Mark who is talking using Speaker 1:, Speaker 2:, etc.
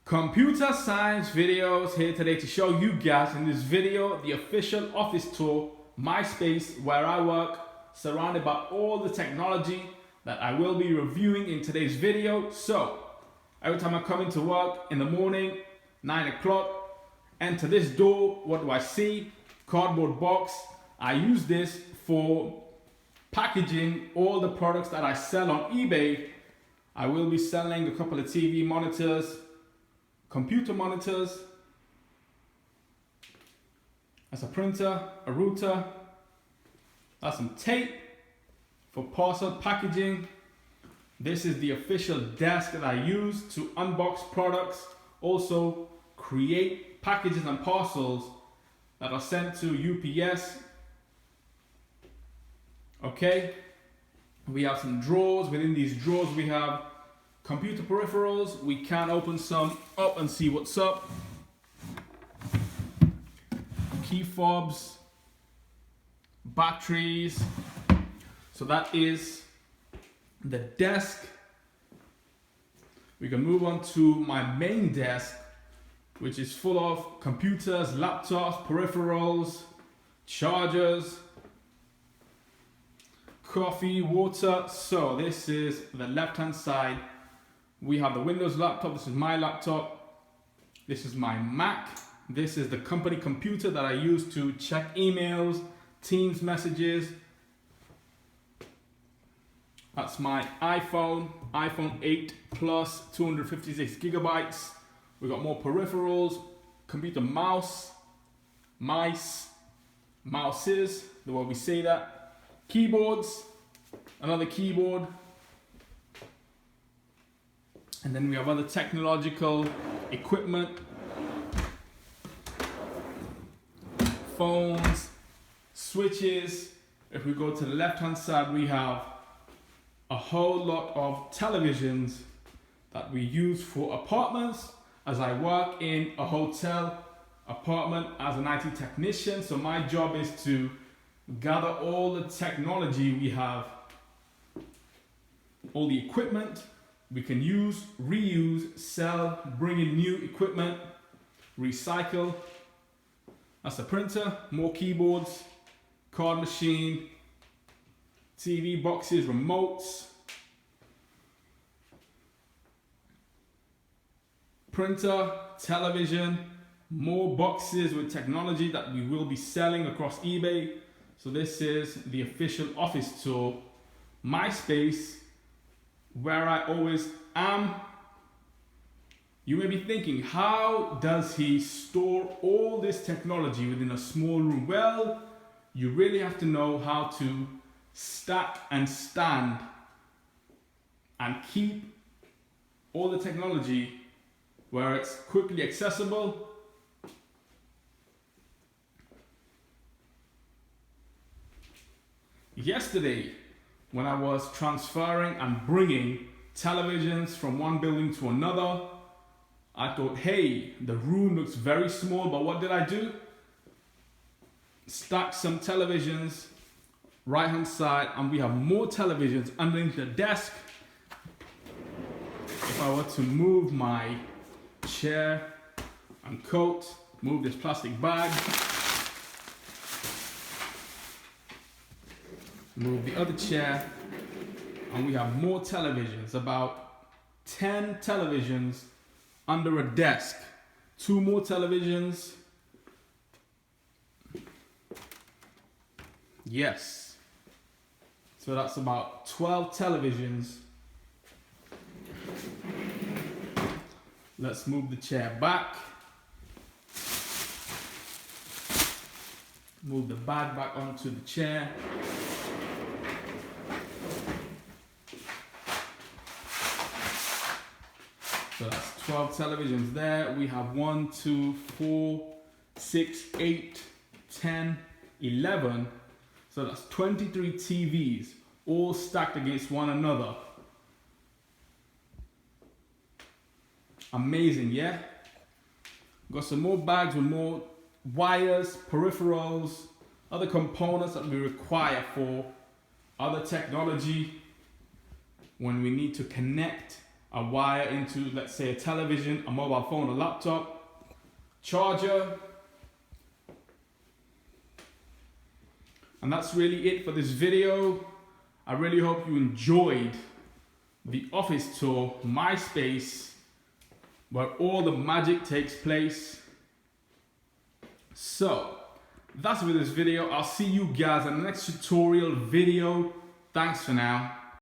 Speaker 1: Computer science videos here today to show you guys in this video the official office tour, my space where I work, surrounded by all the technology that I will be reviewing in today's video. So every time I come into work in the morning, 9 o'clock, enter this door, what do I see? Cardboard box. I use this for packaging all the products that I sell on eBay. I will be selling a couple of TV monitors, computer monitors, that's a printer, a router, that's some tape for parcel packaging. This is the official desk that I use to unbox products, also create packages and parcels that are sent to UPS. Okay, we have some drawers. Within these drawers we have computer peripherals. We can open some up and see what's up. Key fobs, batteries. So that is the desk. We can move on to my main desk, which is full of computers, laptops, peripherals, chargers, coffee, water. So this is the left-hand side. We have the Windows laptop. This is my laptop. This is my Mac. This is the company computer that I use to check emails, Teams messages. That's my iPhone 8 Plus, 256 gigabytes. We got more peripherals, computer mouse, mouses, the way we say that, keyboards, another keyboard, and then we have other technological equipment, phones, switches. If we go to the left hand side, we have a whole lot of televisions that we use for apartments, as I work in a hotel apartment as an IT technician. So my job is to gather all the technology we have, all the equipment we can use, reuse, sell, bring in new equipment, recycle. That's a printer, more keyboards, card machine, TV boxes, remotes, printer, television, more boxes with technology that we will be selling across eBay. So this is the official office tour, my space, where I always am. You may be thinking, how does he store all this technology within a small room? Well, you really have to know how to stack and stand and keep all the technology where it's quickly accessible. Yesterday, when I was transferring and bringing televisions from one building to another, I thought, hey, the room looks very small, but what did I do? Stack some televisions right hand side, and we have more televisions underneath the desk. If I were to move my chair and coat, move this plastic bag, move the other chair, and we have more televisions, about 10 televisions under a desk, 2 more televisions. Yes. So that's about 12 televisions. Let's move the chair back. Move the bag back onto the chair. So that's 12 televisions there. We have 1, 2, 4, 6, 8, 10, 11. So that's 23 TVs, all stacked against one another. Amazing, yeah? Got some more bags with more wires, peripherals, other components that we require for other technology when we need to connect a wire into, let's say, a television, a mobile phone, a laptop, charger. And that's really it for this video. I really hope you enjoyed the office tour, my space, where all the magic takes place. So that's it for this video. I'll see you guys in the next tutorial video. Thanks for now.